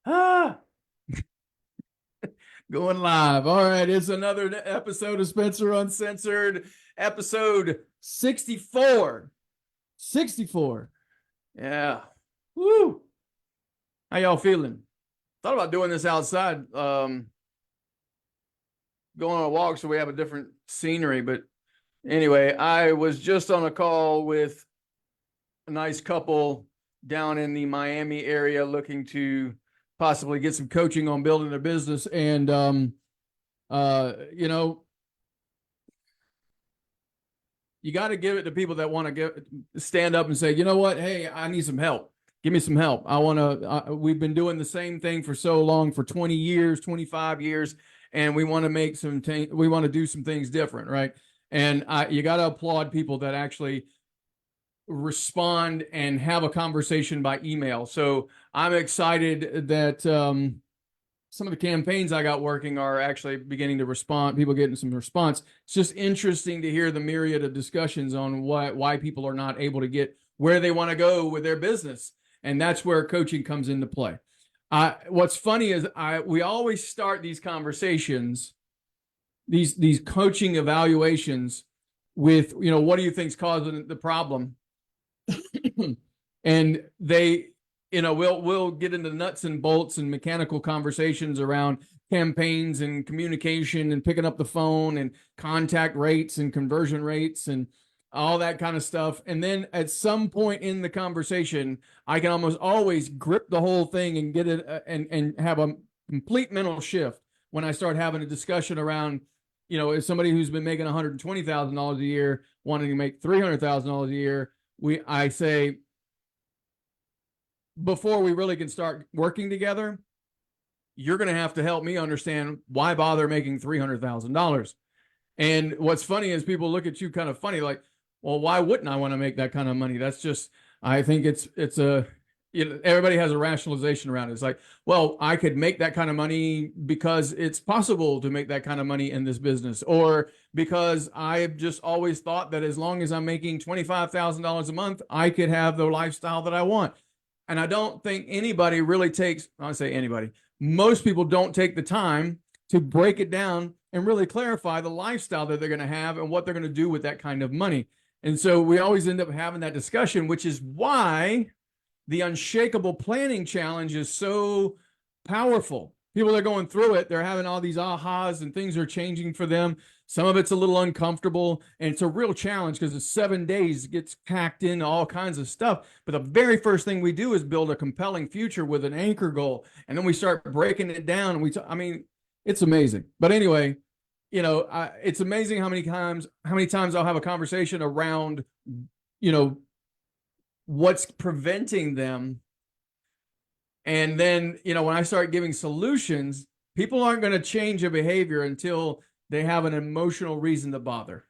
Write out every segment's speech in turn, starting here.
Ah, going live. All right, it's another episode of Spencer Uncensored, episode 64. 64. Yeah. Woo. How y'all feeling? Thought about doing this outside, going on a walk so we have a different scenery. But anyway, I was just on a call with a nice couple down in the Miami area looking to possibly get some coaching on building a business. And you know, you got to give it to people that want to stand up and say, you know what, hey, I need some help. Give me some help. I want to. We've been doing the same thing for so long, for 20 years, 25 years, and we want to make some. We want to do some things different, right? And you got to applaud people that actually respond and have a conversation by email. So I'm excited that some of the campaigns I got working are actually beginning to respond, people getting some response. It's just interesting to hear the myriad of discussions on why people are not able to get where they want to go with their business. And that's where coaching comes into play. What's funny is we always start these conversations, these coaching evaluations with, what do you think's causing the problem? And they, we'll get into nuts and bolts and mechanical conversations around campaigns and communication and picking up the phone and contact rates and conversion rates and all that kind of stuff. And then at some point in the conversation, I can almost always grip the whole thing and get it and have a complete mental shift when I start having a discussion around, as somebody who's been making $120,000 a year wanting to make $300,000 a year. I say, before we really can start working together, you're going to have to help me understand why bother making $300,000. And what's funny is people look at you kind of funny, like, well, why wouldn't I want to make that kind of money? That's just, I think it's a, everybody has a rationalization around it. It's like, well, I could make that kind of money because it's possible to make that kind of money in this business, or because I've just always thought that as long as I'm making $25,000 a month, I could have the lifestyle that I want. And I don't think anybody really takes, I say anybody, most people don't take the time to break it down and really clarify the lifestyle that they're going to have and what they're going to do with that kind of money. And so we always end up having that discussion, which is why the Unshakable Planning Challenge is so powerful. People are going through it. They're having all these ahas and things are changing for them. Some of it's a little uncomfortable, and it's a real challenge because it's 7 days, gets packed in all kinds of stuff. But the very first thing we do is build a compelling future with an anchor goal. And then we start breaking it down. And it's amazing. But anyway, it's amazing how many times I'll have a conversation around, what's preventing them. And then, when I start giving solutions, people aren't going to change a behavior until they have an emotional reason to bother.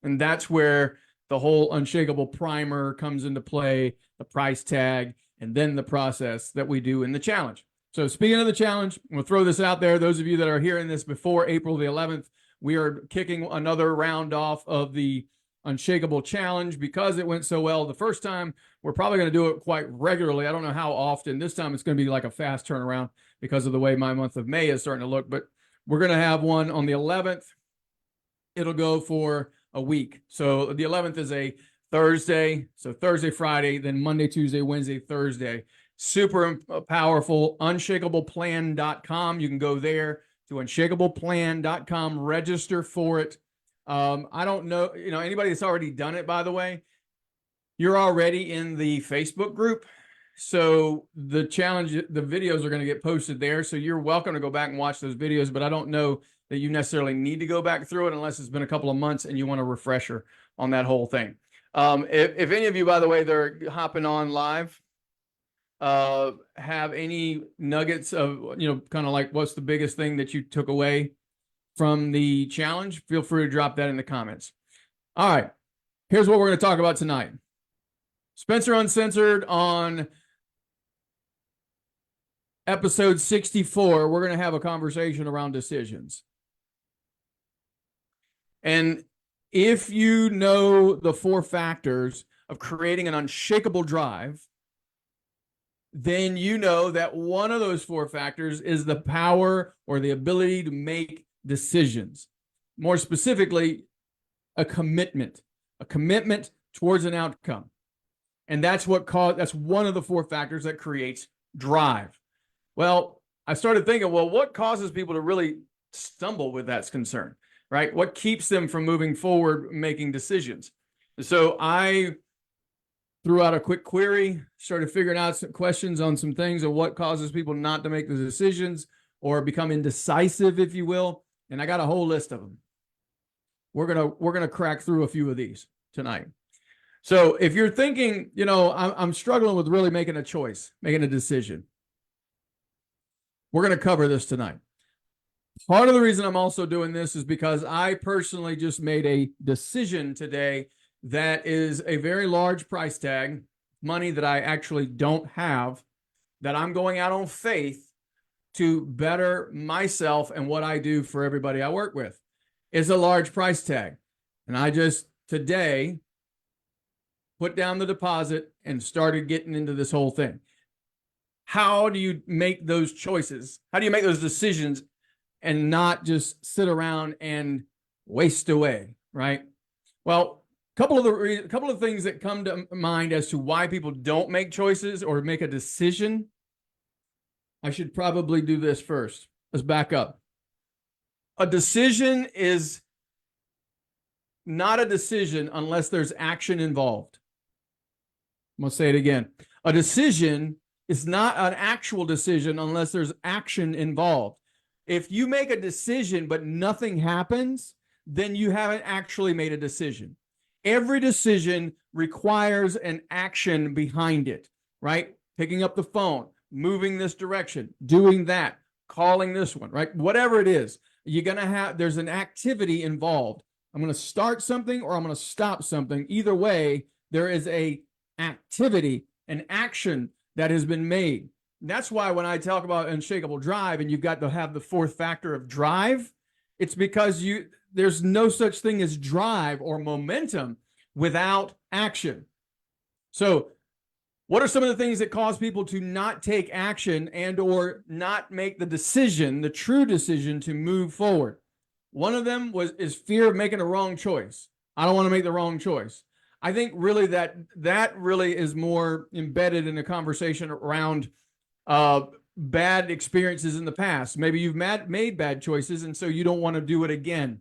And that's where the whole Unshakable primer comes into play, the price tag, and then the process that we do in the challenge. So speaking of the challenge, we'll throw this out there. Those of you that are hearing this before April the 11th, we are kicking another round off of the Unshakable challenge because it went so well the first time. We're probably going to do it quite regularly. I don't know how often. This time it's going to be like a fast turnaround because of the way my month of May is starting to look. But we're going to have one on the 11th. It'll go for a week. So the 11th is a Thursday. So Thursday, Friday, then Monday, Tuesday, Wednesday, Thursday. Super powerful. Unshakableplan.com. You can go there to unshakableplan.com, register for it. I don't know, anybody that's already done it, by the way, you're already in the Facebook group. So the challenge, the videos are going to get posted there. So you're welcome to go back and watch those videos, but I don't know that you necessarily need to go back through it unless it's been a couple of months and you want a refresher on that whole thing. If any of you, by the way, they're hopping on live, have any nuggets of, kind of like what's the biggest thing that you took away from the challenge, feel free to drop that in the comments. All right, here's what we're going to talk about tonight. Spencer Uncensored on episode 64, we're going to have a conversation around decisions. And if you know the 4 factors of creating an unshakable drive, then you know that one of those four factors is the power or the ability to make decisions. More specifically, a commitment towards an outcome. And that's one of the four factors that creates drive. Well, I started thinking, well, what causes people to really stumble with that's concerned, right? What keeps them from moving forward, making decisions? So I threw out a quick query, started figuring out some questions on some things of what causes people not to make the decisions or become indecisive, if you will. And I got a whole list of them. We're gonna crack through a few of these tonight. So if you're thinking, I'm struggling with really making a choice, making a decision, we're going to cover this tonight. Part of the reason I'm also doing this is because I personally just made a decision today that is a very large price tag, money that I actually don't have, that I'm going out on faith to better myself and what I do for everybody I work with. It's a large price tag. And I just today put down the deposit and started getting into this whole thing. How do you make those choices? How do you make those decisions and not just sit around and waste away, right? Well, a couple of things that come to mind as to why people don't make choices or make a decision. I should probably do this first. Let's back up. A decision is not a decision unless there's action involved. I'm going to say it again. A decision is not an actual decision unless there's action involved. If you make a decision but nothing happens, then you haven't actually made a decision. Every decision requires an action behind it, right? Picking up the phone, moving this direction, doing that, calling this one, right? Whatever it is, there's an activity involved. I'm going to start something or I'm going to stop something. Either way, there is a activity, an action that has been made. And that's why when I talk about unshakable drive and you've got to have the fourth factor of drive, it's because there's no such thing as drive or momentum without action. So what are some of the things that cause people to not take action and or not make the decision, the true decision to move forward? One of them is fear of making a wrong choice. I don't want to make the wrong choice. I think really that really is more embedded in a conversation around bad experiences in the past. Maybe you've made bad choices, and so you don't want to do it again.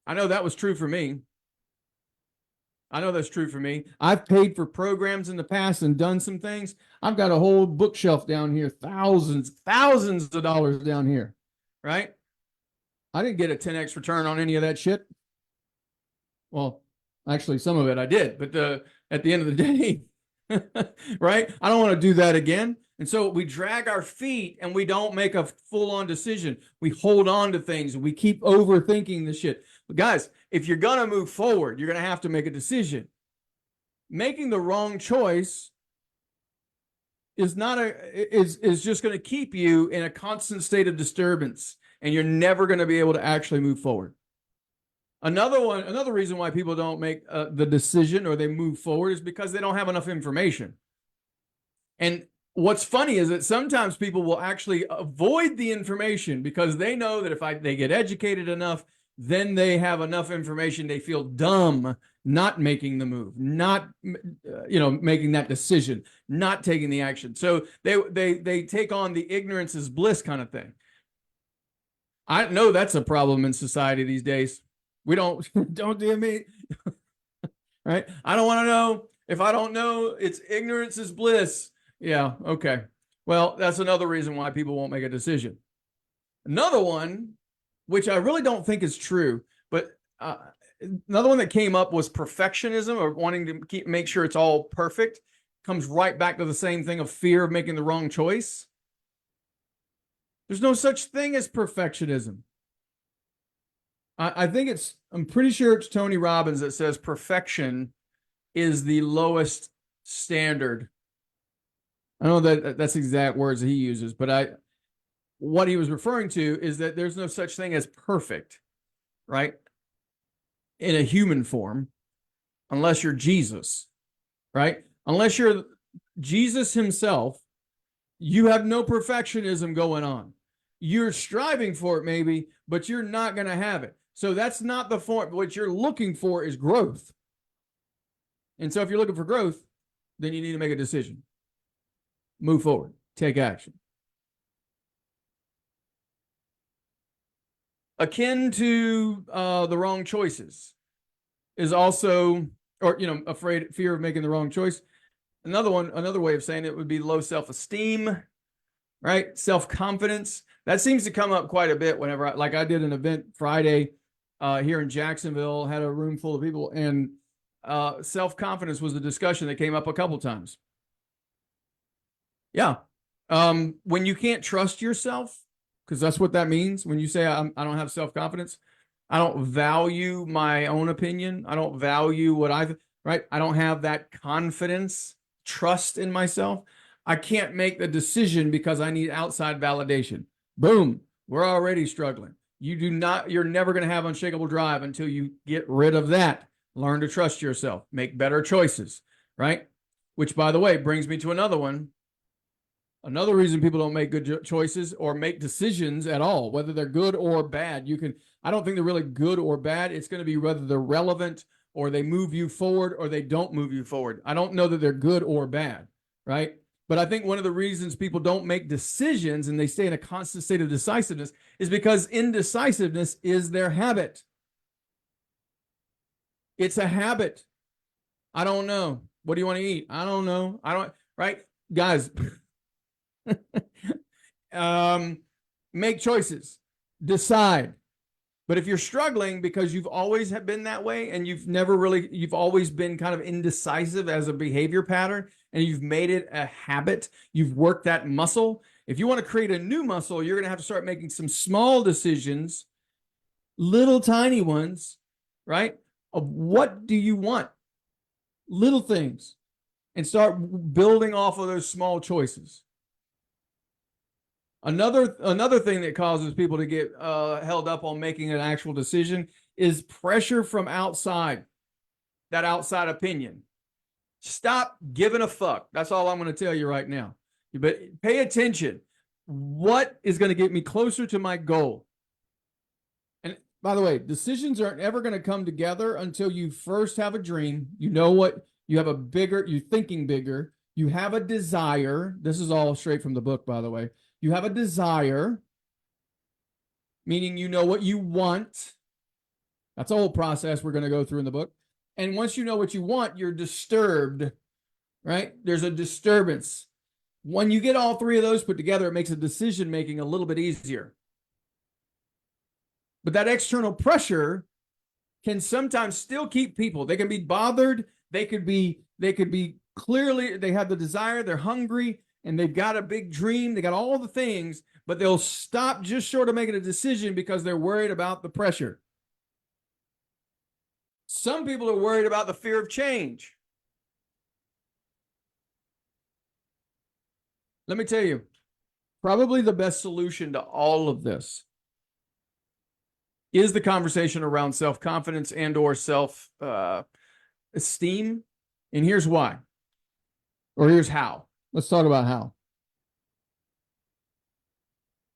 I know that was true for me. I know that's true for me. I've paid for programs in the past and done some things. I've got a whole bookshelf down here, thousands of dollars down here, right? I didn't get a 10x return on any of that shit. Well, actually, some of it I did, but at the end of the day, right? I don't want to do that again. And so we drag our feet and we don't make a full-on decision. We hold on to things. We keep overthinking the shit. But guys, if you're going to move forward, you're going to have to make a decision. Making the wrong choice is just going to keep you in a constant state of disturbance, and you're never going to be able to actually move forward. Another reason why people don't make the decision or they move forward is because they don't have enough information. And what's funny is that sometimes people will actually avoid the information because they know that if they get educated enough, then they have enough information. They feel dumb not making the move, not making that decision, not taking the action. So they take on the ignorance is bliss kind of thing. I know that's a problem in society these days. We don't do me, right? I don't want to know. If I don't know, it's ignorance is bliss. Yeah, okay. Well, that's another reason why people won't make a decision. Another one, which I really don't think is true, but another one that came up was perfectionism, or wanting to make sure it's all perfect. Comes right back to the same thing of fear of making the wrong choice. There's no such thing as perfectionism. I'm pretty sure it's Tony Robbins that says perfection is the lowest standard. I don't know that's the exact words that he uses, but what he was referring to is that there's no such thing as perfect, right? In a human form, unless you're Jesus, right? Unless you're Jesus himself, you have no perfectionism going on. You're striving for it maybe, but you're not going to have it. So that's not the form. What you're looking for is growth. And so if you're looking for growth, then you need to make a decision. Move forward. Take action. Akin to the wrong choices is also, or fear of making the wrong choice. Another way of saying it would be low self-esteem, right? Self-confidence. That seems to come up quite a bit whenever I did an event Friday here in Jacksonville, had a room full of people, and self-confidence was a discussion that came up a couple times. Yeah. When you can't trust yourself, because that's what that means. When you say I don't have self-confidence, I don't value my own opinion. I don't value what right? I don't have that confidence, trust in myself. I can't make the decision because I need outside validation. Boom. We're already struggling. You're never going to have unshakable drive until you get rid of that. Learn to trust yourself, make better choices, right? Which, by the way, brings me to another one. Another reason people don't make good choices or make decisions at all, whether they're good or bad. I don't think they're really good or bad. It's going to be whether they're relevant or they move you forward or they don't move you forward. I don't know that they're good or bad, right? But I think one of the reasons people don't make decisions and they stay in a constant state of decisiveness is because indecisiveness is their habit. It's a habit. I don't know. What do you want to eat? I don't know. Right? Guys, make choices, decide. But if you're struggling because you've always been that way and you've always been kind of indecisive as a behavior pattern and you've made it a habit, you've worked that muscle. If you want to create a new muscle, you're going to have to start making some small decisions, little tiny ones, right? Of what do you want? Little things, and start building off of those small choices. Another thing that causes people to get held up on making an actual decision is pressure from outside, that outside opinion. Stop giving a fuck. That's all I'm going to tell you right now. But pay attention. What is going to get me closer to my goal? And by the way, decisions aren't ever going to come together until you first have a dream. You know what? You're thinking bigger. You have a desire. This is all straight from the book, by the way. You have a desire, meaning you know what you want. That's a whole process we're going to go through in the book. And once you know what you want, you're disturbed, right? There's a disturbance. When you get all three of those put together, it makes a decision making a little bit easier. But that external pressure can sometimes still keep people. They can be bothered. They could be clearly, they have the desire, they're hungry, and they've got a big dream. They got all the things, but they'll stop just short of making a decision because they're worried about the pressure. Some people are worried about the fear of change. Let me tell you, probably the best solution to all of this is the conversation around self-confidence and or self-esteem. And here's why, or here's how. Let's talk about how.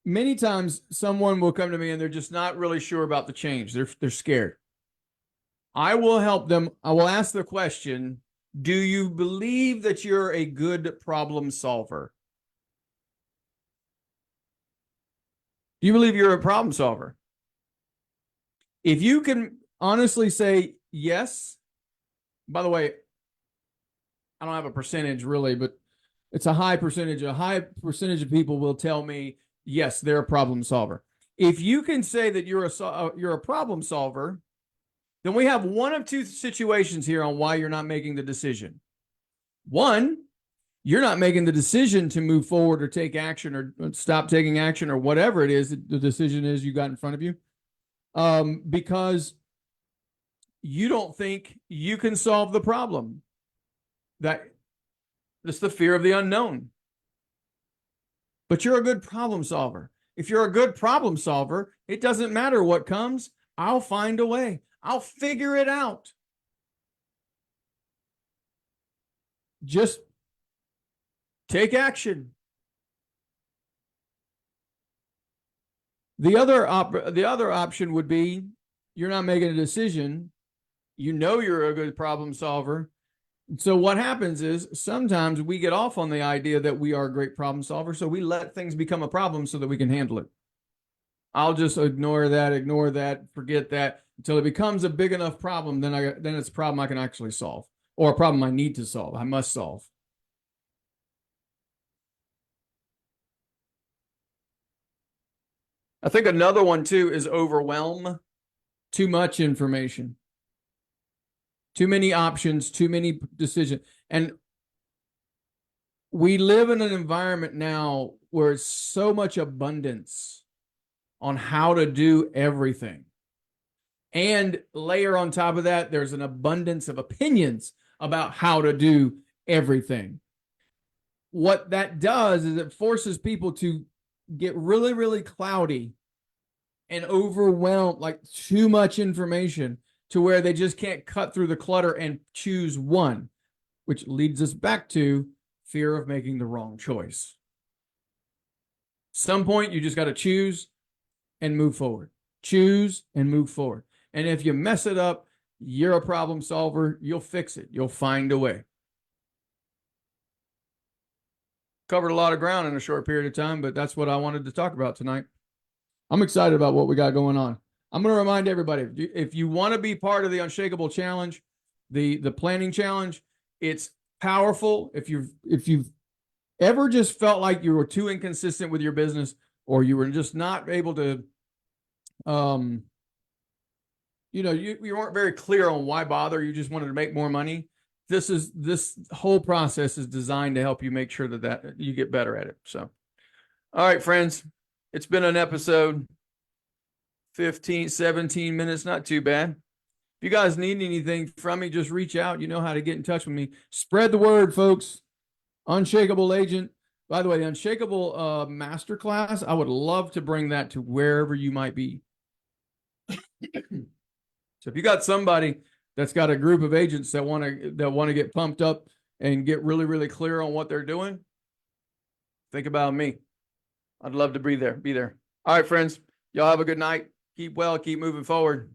Many times someone will come to me and they're just not really sure about the change. They're scared. I will help them. I will ask the question, do you believe that you're a good problem solver? Do you believe you're a problem solver? If you can honestly say yes, by the way, I don't have a percentage really, but it's a high percentage. A high percentage of people will tell me, yes, they're a problem solver. If you can say that you're a problem solver, then we have one of two situations here on why you're not making the decision. One, you're not making the decision to move forward or take action or stop taking action or whatever it is that the decision is you got in front of you, because you don't think you can solve the problem. That's the fear of the unknown. But you're a good problem solver. If you're a good problem solver, it doesn't matter what comes. I'll find a way. I'll figure it out. Just Take action. The other option would be you're not making a decision. You know you're a good problem solver. So what happens is sometimes we get off on the idea that we are a great problem solver, so we let things become a problem so that we can handle it. I'll just ignore that, forget that until it becomes a big enough problem. Then it's a problem I can actually solve, or a problem I need to solve. I must solve. I think another one too is overwhelm. Too much information, too many options, too many decisions. And we live in an environment now where it's so much abundance on how to do everything. And layer on top of that, there's an abundance of opinions about how to do everything. What that does is it forces people to get really, really cloudy and overwhelmed, like too much information to where they just can't cut through the clutter and choose one, which leads us back to fear of making the wrong choice. Some point, you just got to choose and move forward. Choose and move forward. And if you mess it up, you're a problem solver. You'll fix it. You'll find a way. Covered a lot of ground in a short period of time, but that's what I wanted to talk about tonight. I'm excited about what we got going on. I'm going to remind everybody, if you want to be part of the Unshakable Challenge, the planning challenge, it's powerful. If you've ever just felt like you were too inconsistent with your business, or you were just not able to, you weren't very clear on why bother, you just wanted to make more money. This whole process is designed to help you make sure that you get better at it. So, all right, friends, it's been an episode, 15, 17 minutes, not too bad. If you guys need anything from me, just reach out. You know how to get in touch with me. Spread the word, folks. Unshakable Agent. By the way, the Unshakable Masterclass, I would love to bring that to wherever you might be. So if you got somebody that's got a group of agents that want to get pumped up and get really, really clear on what they're doing, think about me. I'd love to be there. All right, friends. Y'all have a good night. Keep well. Keep moving forward.